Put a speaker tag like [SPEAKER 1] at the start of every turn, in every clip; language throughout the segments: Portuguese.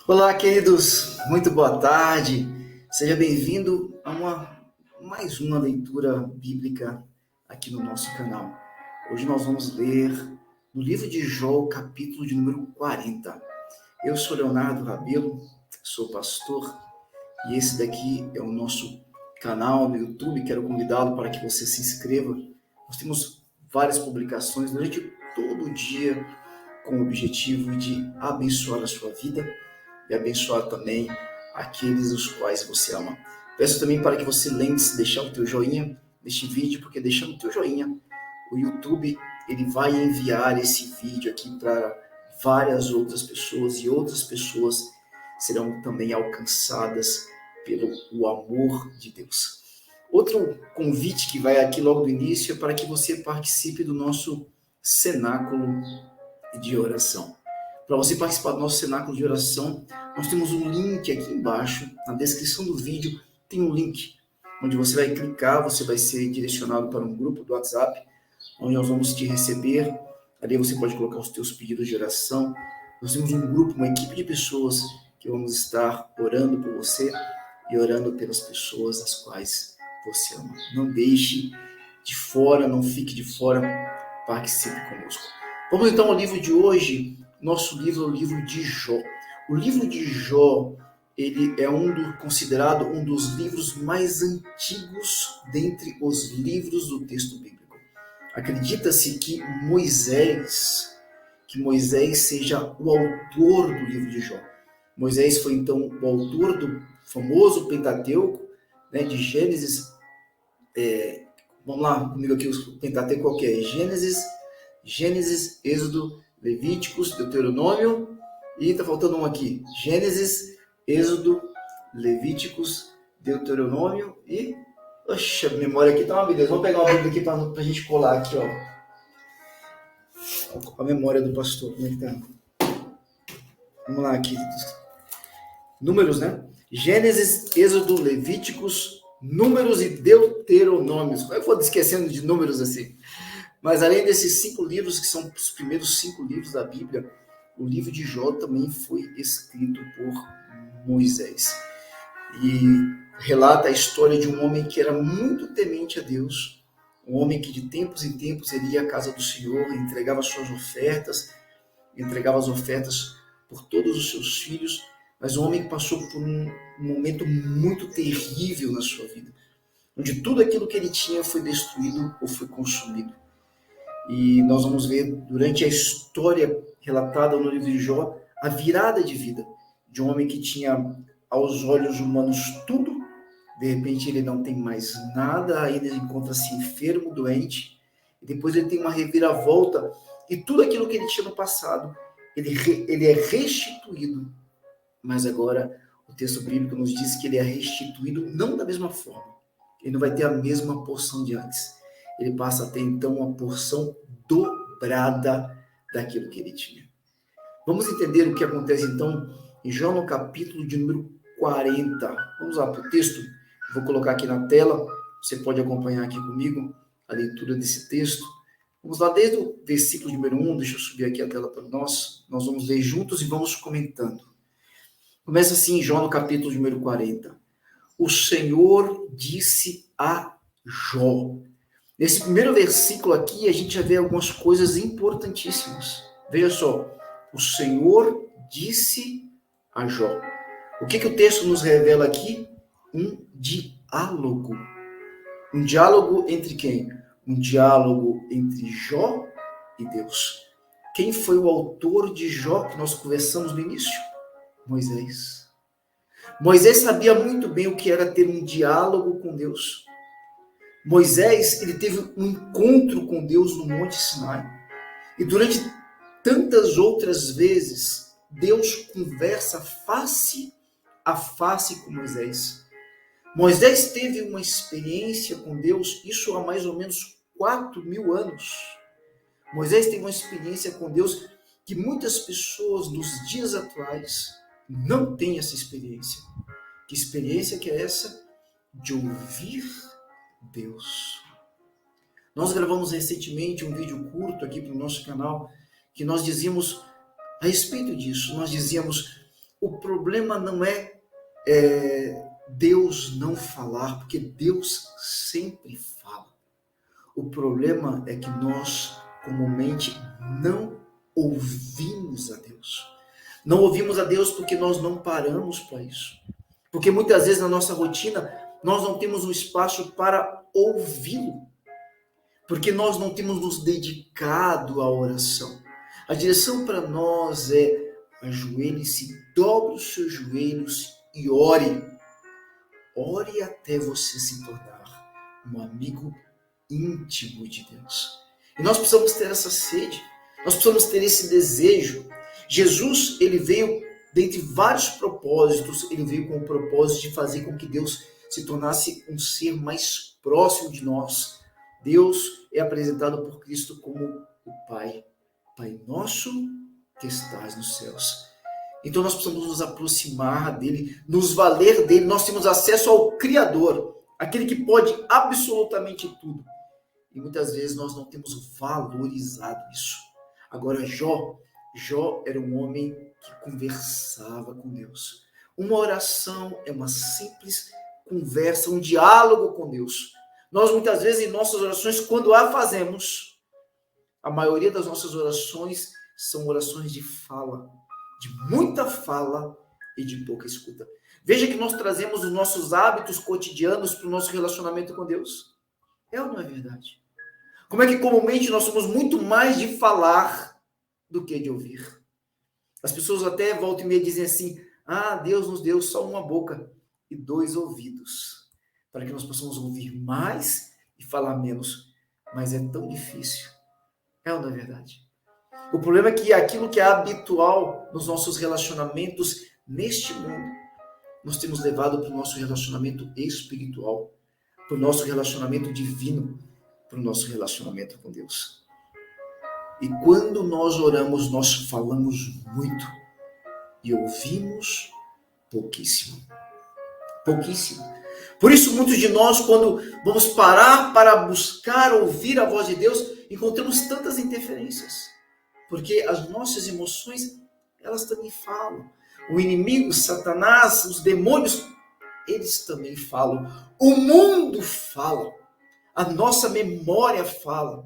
[SPEAKER 1] Olá, queridos, muito boa tarde. Seja bem-vindo a mais uma leitura bíblica aqui no nosso canal. Hoje nós vamos ler no livro de Jó, o capítulo de número 40. Eu sou Leonardo Rabelo, sou pastor e esse daqui é o nosso canal no YouTube. Quero convidá-lo para que você se inscreva. Nós temos várias publicações durante todo o dia com o objetivo de abençoar a sua vida e abençoar também aqueles os quais você ama. Peço também para que você lembre-se de deixar o teu joinha neste vídeo, porque deixando o teu joinha, o YouTube ele vai enviar esse vídeo aqui para várias outras pessoas e outras pessoas serão também alcançadas pelo o amor de Deus. Outro convite que vai aqui logo do início é para que você participe do nosso cenáculo de oração. Para você participar do nosso cenáculo de oração, nós temos um link aqui embaixo, na descrição do vídeo tem um link, onde você vai clicar, você vai ser direcionado para um grupo do WhatsApp, onde nós vamos te receber, ali você pode colocar os teus pedidos de oração. Nós temos um grupo, uma equipe de pessoas que vamos estar orando por você e orando pelas pessoas as quais você ama. Não deixe de fora, não fique de fora, participe conosco. Vamos então ao livro de hoje. Nosso livro é o livro de Jó. O livro de Jó, ele é considerado um dos livros mais antigos dentre os livros do texto bíblico. Acredita-se que Moisés seja o autor do livro de Jó. Moisés foi então o autor do famoso Pentateuco, né, de Gênesis. Vamos lá comigo aqui, o Pentateuco qual que é? Gênesis, Êxodo, Levíticos, Deuteronômio, e tá faltando um aqui, Gênesis, Êxodo, Levíticos, Deuteronômio e... Oxa, a memória aqui tá uma beleza. Vamos pegar uma Bíblia aqui pra gente colar aqui, ó. A memória do pastor, como é que tá? Vamos lá aqui. Números, né? Gênesis, Êxodo, Levíticos, Números e Deuteronômios. Como é que eu vou esquecendo de números assim? Mas além desses 5 livros, que são os primeiros 5 livros da Bíblia, o livro de Jó também foi escrito por Moisés. E relata a história de um homem que era muito temente a Deus, um homem que de tempos em tempos ele ia à casa do Senhor, entregava as ofertas por todos os seus filhos, mas um homem que passou por um momento muito terrível na sua vida, onde tudo aquilo que ele tinha foi destruído ou foi consumido. E nós vamos ver durante a história relatada no livro de Jó a virada de vida de um homem que tinha aos olhos humanos tudo, de repente ele não tem mais nada, aí ele encontra-se enfermo, doente, e depois ele tem uma reviravolta e tudo aquilo que ele tinha no passado ele é restituído, mas agora o texto bíblico nos diz que ele é restituído não da mesma forma, ele não vai ter a mesma porção de antes. Ele passa a ter, então, uma porção dobrada daquilo que ele tinha. Vamos entender o que acontece, então, em Jó, no capítulo de número 40. Vamos lá para o texto. Vou colocar aqui na tela. Você pode acompanhar aqui comigo a leitura desse texto. Vamos lá desde o versículo número 1. Deixa eu subir aqui a tela para nós. Nós vamos ler juntos e vamos comentando. Começa assim, Jó, no capítulo número 40. O Senhor disse a Jó. Nesse primeiro versículo aqui, a gente já vê algumas coisas importantíssimas. Veja só, o Senhor disse a Jó. O que o texto nos revela aqui? Um diálogo. Um diálogo entre quem? Um diálogo entre Jó e Deus. Quem foi o autor de Jó que nós conversamos no início? Moisés. Moisés sabia muito bem o que era ter um diálogo com Deus. Moisés, ele teve um encontro com Deus no Monte Sinai. E durante tantas outras vezes, Deus conversa face a face com Moisés. Moisés teve uma experiência com Deus, isso há mais ou menos 4.000 anos. Moisés teve uma experiência com Deus que muitas pessoas nos dias atuais não têm essa experiência. Que experiência que é essa? De ouvir Deus. Nós gravamos recentemente um vídeo curto aqui para o nosso canal que nós dizíamos a respeito disso. Nós dizíamos O problema não é Deus não falar, porque Deus sempre fala. O problema é que nós, comumente, não ouvimos a Deus. Não ouvimos a Deus porque nós não paramos para isso. Porque muitas vezes na nossa rotina, nós não temos um espaço para ouvi-lo. Porque nós não temos nos dedicado à oração. A direção para nós é: ajoelhe-se, dobre os seus joelhos e ore. Ore até você se tornar um amigo íntimo de Deus. E nós precisamos ter essa sede, nós precisamos ter esse desejo. Jesus, ele veio, dentre vários propósitos, ele veio com o propósito de fazer com que Deus se tornasse um ser mais próximo de nós. Deus é apresentado por Cristo como o Pai. Pai nosso que estás nos céus. Então nós precisamos nos aproximar dele, nos valer dele. Nós temos acesso ao Criador, aquele que pode absolutamente tudo. E muitas vezes nós não temos valorizado isso. Agora, Jó era um homem que conversava com Deus. Uma oração é uma simples conversa, um diálogo com Deus. Nós muitas vezes em nossas orações, quando a fazemos, a maioria das nossas orações são orações de fala, de muita fala e de pouca escuta. Veja que nós trazemos os nossos hábitos cotidianos para o nosso relacionamento com Deus. É ou não é verdade? Como é que comumente nós somos muito mais de falar do que de ouvir? As pessoas até volta e meia dizem assim: Deus nos deu só uma boca e 2 ouvidos, para que nós possamos ouvir mais e falar menos. Mas é tão difícil. É ou não é verdade? O problema é que aquilo que é habitual nos nossos relacionamentos neste mundo, nós temos levado para o nosso relacionamento espiritual, para o nosso relacionamento divino, para o nosso relacionamento com Deus. E quando nós oramos, nós falamos muito e ouvimos pouquíssimo. Pouquíssimo. Por isso, muitos de nós, quando vamos parar para buscar ouvir a voz de Deus, encontramos tantas interferências. Porque as nossas emoções, elas também falam. O inimigo, Satanás, os demônios, eles também falam. O mundo fala. A nossa memória fala.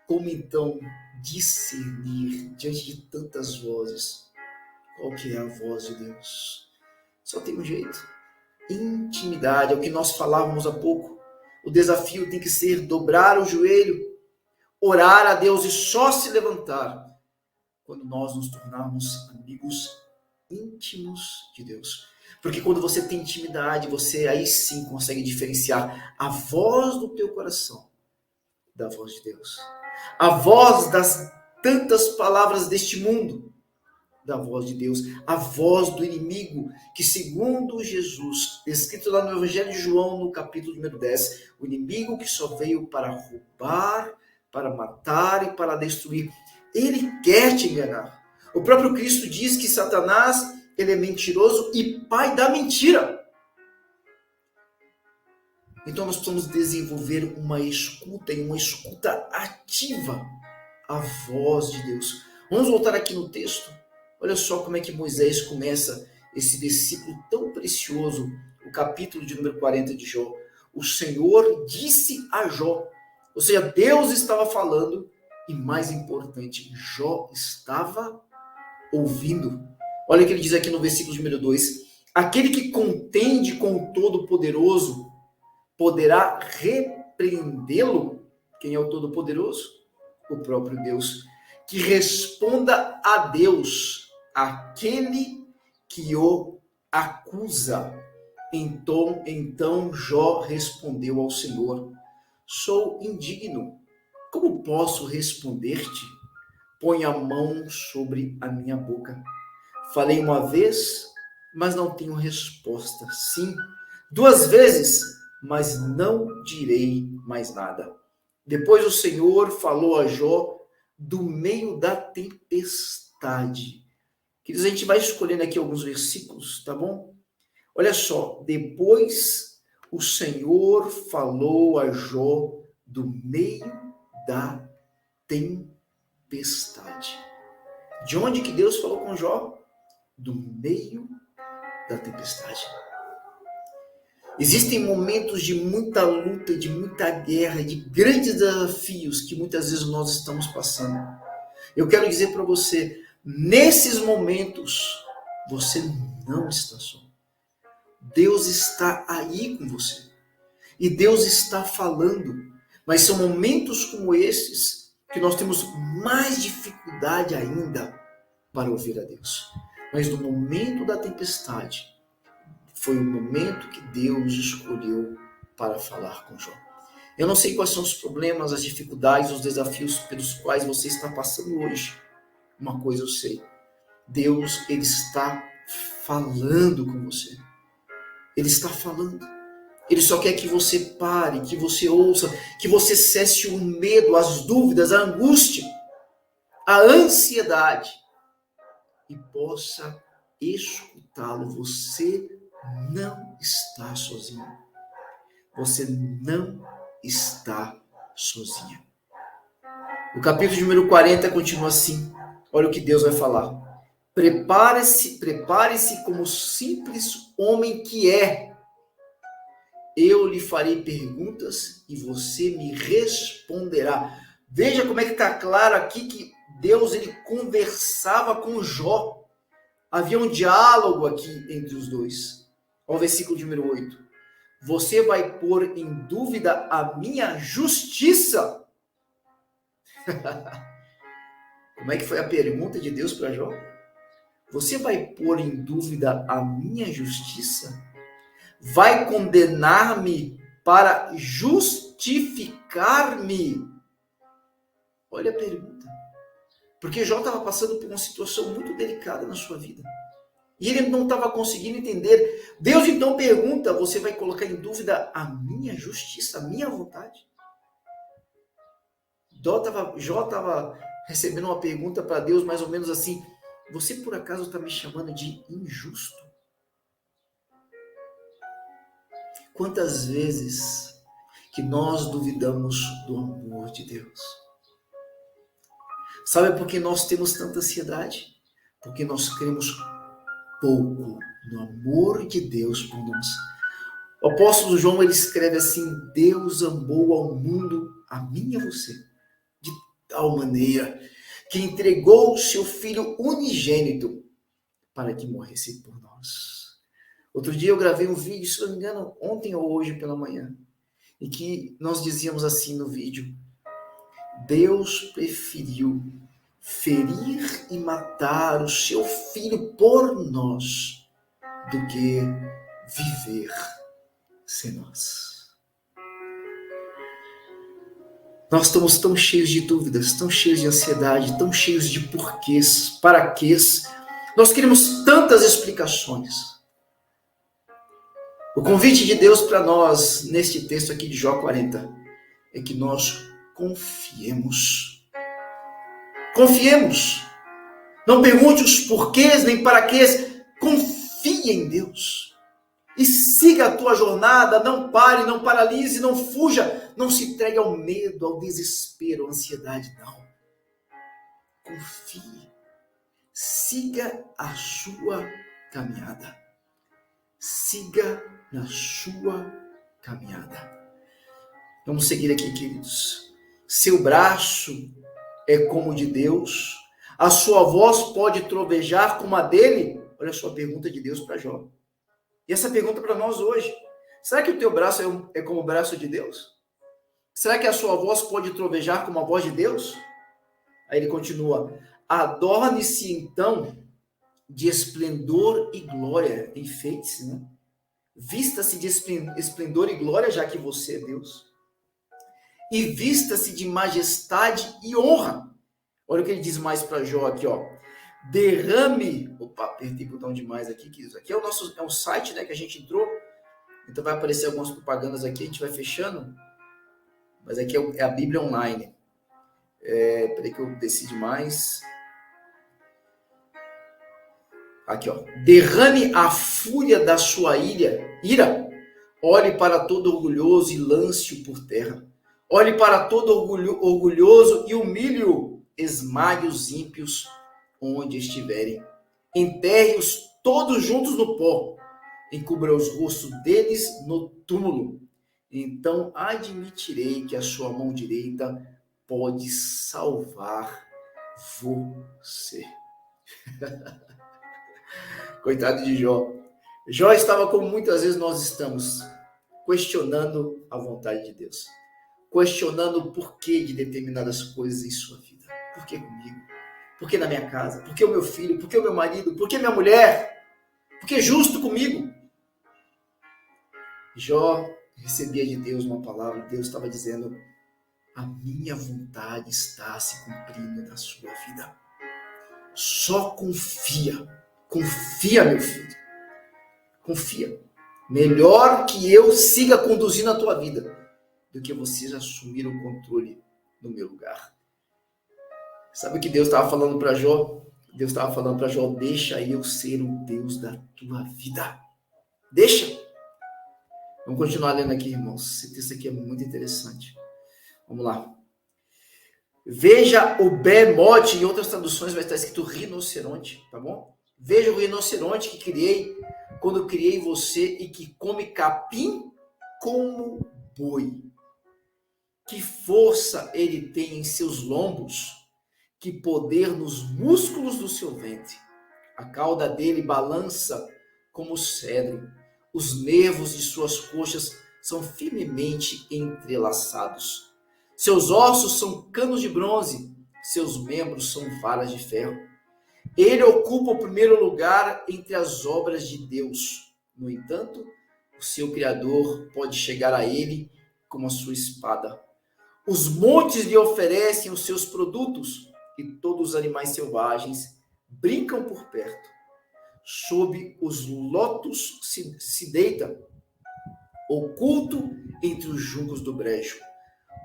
[SPEAKER 1] Como então discernir diante de tantas vozes qual que é a voz de Deus? Só tem um jeito. Intimidade, é o que nós falávamos há pouco. O desafio tem que ser dobrar o joelho, orar a Deus e só se levantar quando nós nos tornarmos amigos íntimos de Deus. Porque quando você tem intimidade, você aí sim consegue diferenciar a voz do teu coração da voz de Deus. A voz das tantas palavras deste mundo, da voz de Deus. A voz do inimigo, que segundo Jesus, escrito lá no Evangelho de João, no capítulo número 10, o inimigo que só veio para roubar, para matar e para destruir. Ele quer te enganar. O próprio Cristo diz que Satanás, ele é mentiroso e pai da mentira. Então nós precisamos desenvolver uma escuta e uma escuta ativa à voz de Deus. Vamos voltar aqui no texto. Olha só como é que Moisés começa esse versículo tão precioso, o capítulo de número 40 de Jó. O Senhor disse a Jó, ou seja, Deus estava falando e, mais importante, Jó estava ouvindo. Olha o que ele diz aqui no versículo número 2. Aquele que contende com o Todo-Poderoso poderá repreendê-lo? Quem é o Todo-Poderoso? O próprio Deus. Que responda a Deus, aquele que o acusa. Então Jó respondeu ao Senhor: sou indigno. Como posso responder-te? Põe a mão sobre a minha boca. Falei uma vez, mas não tenho resposta. Sim, 2 vezes, mas não direi mais nada. Depois o Senhor falou a Jó do meio da tempestade. Queridos, a gente vai escolhendo aqui alguns versículos, tá bom? Olha só, depois o Senhor falou a Jó do meio da tempestade. De onde que Deus falou com Jó? do meio da tempestade. Existem momentos de muita luta, de muita guerra, de grandes desafios que muitas vezes nós estamos passando. Eu quero dizer para você, nesses momentos, você não está só. Deus está aí com você. E Deus está falando. Mas são momentos como esses que nós temos mais dificuldade ainda para ouvir a Deus. Mas no momento da tempestade, foi o momento que Deus escolheu para falar com Jó. Eu não sei quais são os problemas, as dificuldades, os desafios pelos quais você está passando hoje. Uma coisa eu sei. Deus, Ele está falando com você. Ele está falando. Ele só quer que você pare, que você ouça, que você cesse o medo, as dúvidas, a angústia, a ansiedade e possa escutá-lo. Você não está sozinho. Você não está sozinha. O capítulo número 40 continua assim. Olha o que Deus vai falar. Prepare-se como simples homem que é. Eu lhe farei perguntas e você me responderá. Veja como é que está claro aqui que Deus ele conversava com Jó. Havia um diálogo aqui entre os dois. Olha o versículo número 8. Você vai pôr em dúvida a minha justiça? Como é que foi a pergunta de Deus para Jó? Você vai pôr em dúvida a minha justiça? Vai condenar-me para justificar-me? Olha a pergunta. Porque Jó estava passando por uma situação muito delicada na sua vida. E ele não estava conseguindo entender. Deus então pergunta, você vai colocar em dúvida a minha justiça, a minha vontade? Jó estava recebendo uma pergunta para Deus mais ou menos assim, você por acaso está me chamando de injusto? Quantas vezes que nós duvidamos do amor de Deus? Sabe por que nós temos tanta ansiedade? Porque nós cremos pouco no amor de Deus por nós. O apóstolo João ele escreve assim, Deus amou ao mundo, a mim e a você, de tal maneira que entregou o seu Filho unigênito para que morresse por nós. Outro dia eu gravei um vídeo, se não me engano, ontem ou hoje pela manhã, em que nós dizíamos assim no vídeo, Deus preferiu ferir e matar o seu Filho por nós do que viver sem nós. Nós estamos tão cheios de dúvidas, tão cheios de ansiedade, tão cheios de porquês, paraquês. Nós queremos tantas explicações. O convite de Deus para nós, neste texto aqui de Jó 40, é que nós confiemos. Confiemos. Não pergunte os porquês nem paraquês. Confie em Deus. E siga a tua jornada. Não pare, não paralise, não fuja. Não se entregue ao medo, ao desespero, à ansiedade. Não. Confie. Siga a sua caminhada. Siga na sua caminhada. Vamos seguir aqui, queridos. Seu braço é como o de Deus. A sua voz pode trovejar como a dele? Olha só a pergunta de Deus para Jó. E essa pergunta para nós hoje. Será que o teu braço é como o braço de Deus? Será que a sua voz pode trovejar como a voz de Deus? Aí ele continua. Adorne-se então de esplendor e glória. Enfeite-se, né? Vista-se de esplendor e glória, já que você é Deus. E vista-se de majestade e honra. Olha o que ele diz mais para Jó aqui, ó. Derrame. Opa, apertei o botão demais aqui, queridos. Aqui é um site, né, que a gente entrou. Então vai aparecer algumas propagandas aqui, a gente vai fechando. Mas aqui é a Bíblia Online. Peraí que eu desci demais. Aqui, ó. Derrame a fúria da sua ira. Olhe para todo orgulhoso e lance-o por terra. Olhe para todo orgulhoso e humilhe-o. Esmague os ímpios onde estiverem. enterre-os todos juntos no pó, encubra os rostos deles no túmulo. Então admitirei que a sua mão direita pode salvar você. Coitado de Jó. Jó estava como muitas vezes nós estamos, questionando a vontade de Deus, questionando o porquê de determinadas coisas em sua vida. Por que comigo? Por que na minha casa? Por que o meu filho? Por que o meu marido? Por que minha mulher? Por que justo comigo? Jó recebia de Deus uma palavra, Deus estava dizendo: a minha vontade está se cumprindo na sua vida. Só confia. Confia, meu filho. Confia. Melhor que eu siga conduzindo a tua vida do que vocês assumir o controle no meu lugar. Sabe o que Deus estava falando para Jó? Deus estava falando para Jó: deixa eu ser o Deus da tua vida. Deixa. Vamos continuar lendo aqui, irmãos. Esse texto aqui é muito interessante. Vamos lá. Veja o bemote, em outras traduções vai estar escrito rinoceronte, tá bom? Veja o rinoceronte que criei quando criei você e que come capim como boi. Que força ele tem em seus lombos, que poder nos músculos do seu ventre. A cauda dele balança como cedro. Os nervos de suas coxas são firmemente entrelaçados. Seus ossos são canos de bronze, seus membros são varas de ferro. Ele ocupa o primeiro lugar entre as obras de Deus. No entanto, o seu Criador pode chegar a ele com a sua espada. Os montes lhe oferecem os seus produtos e todos os animais selvagens brincam por perto. Sob os lotos se deita, oculto entre os juncos do brejo.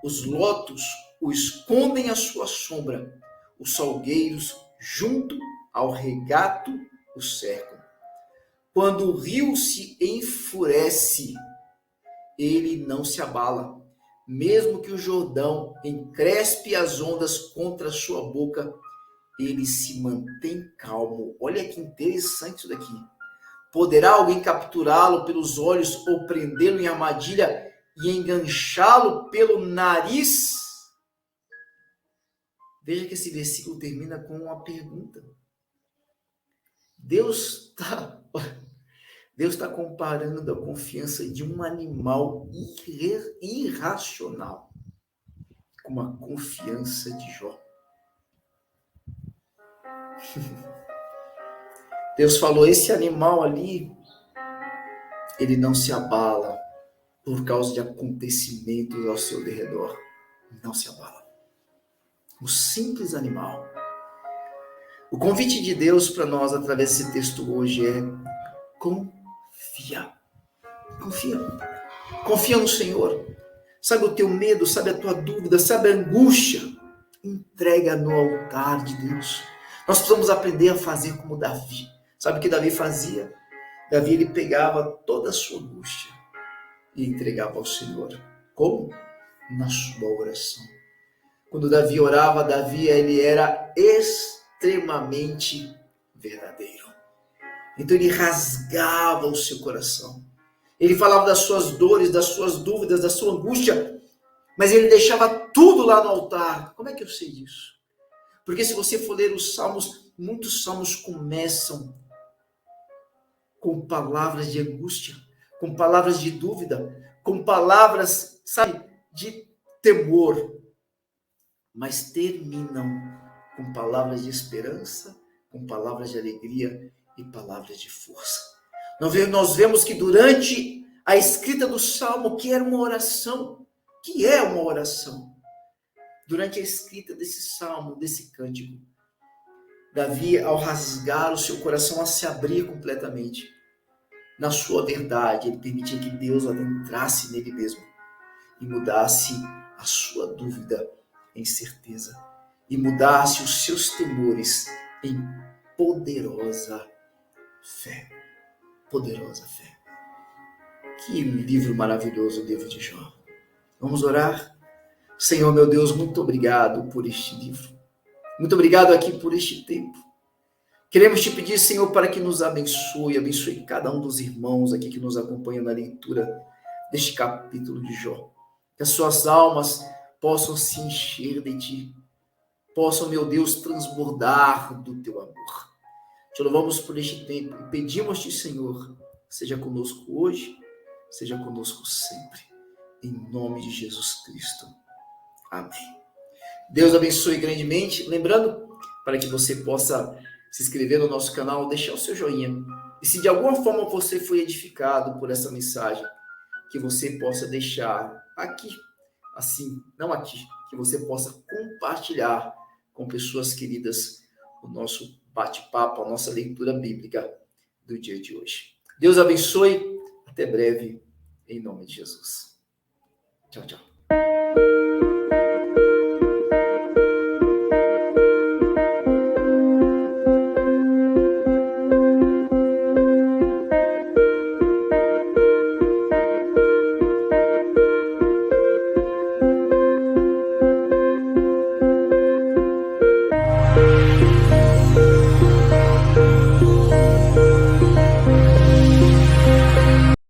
[SPEAKER 1] Os lotos o escondem à sua sombra. Os salgueiros, junto ao regato, o cercam. Quando o rio se enfurece, ele não se abala. Mesmo que o Jordão encrespe as ondas contra a sua boca, ele se mantém calmo. Olha que interessante isso daqui. Poderá alguém capturá-lo pelos olhos ou prendê-lo em armadilha e enganchá-lo pelo nariz? Veja que esse versículo termina com uma pergunta. Deus está comparando a confiança de um animal irracional com a confiança de Jó. Deus falou: esse animal ali, ele não se abala por causa de acontecimentos ao seu derredor. Não se abala. O simples animal. O convite de Deus para nós através desse texto hoje é: confia. Confia. Confia no Senhor. Sabe o teu medo, sabe a tua dúvida, sabe a angústia? Entrega no altar de Deus. Nós precisamos aprender a fazer como Davi. Sabe o que Davi fazia? Davi, ele pegava toda a sua angústia e entregava ao Senhor. Como? Na sua oração. Quando Davi orava, ele era extremamente verdadeiro. Então ele rasgava o seu coração. Ele falava das suas dores, das suas dúvidas, da sua angústia, mas ele deixava tudo lá no altar. Como é que eu sei disso? Porque se você for ler os salmos, muitos salmos começam com palavras de angústia, com palavras de dúvida, com palavras, sabe, de temor, mas terminam com palavras de esperança, com palavras de alegria e palavras de força. Nós vemos que durante a escrita do Salmo, que era uma oração, que é uma oração, durante a escrita desse Salmo, desse cântico, Davi, ao rasgar o seu coração, a se abrir completamente na sua verdade, ele permitia que Deus adentrasse nele mesmo e mudasse a sua dúvida em certeza e mudasse os seus temores em poderosa fé. Poderosa fé. Que livro maravilhoso, o livro de Jó. Vamos orar? Senhor, meu Deus, muito obrigado por este livro. Muito obrigado aqui por este tempo. Queremos te pedir, Senhor, para que nos abençoe cada um dos irmãos aqui que nos acompanham na leitura deste capítulo de Jó. Que as suas almas possam se encher de ti, possam, meu Deus, transbordar do teu amor. Te louvamos por este tempo e pedimos-te, Senhor, seja conosco hoje, seja conosco sempre. Em nome de Jesus Cristo. Amém. Deus abençoe grandemente. Lembrando, para que você possa se inscrever no nosso canal, deixar o seu joinha. E se de alguma forma você foi edificado por essa mensagem, que você possa deixar aqui, assim, não aqui, que você possa compartilhar com pessoas queridas o nosso bate-papo, a nossa leitura bíblica do dia de hoje. Deus abençoe. Até breve, em nome de Jesus. Tchau, tchau.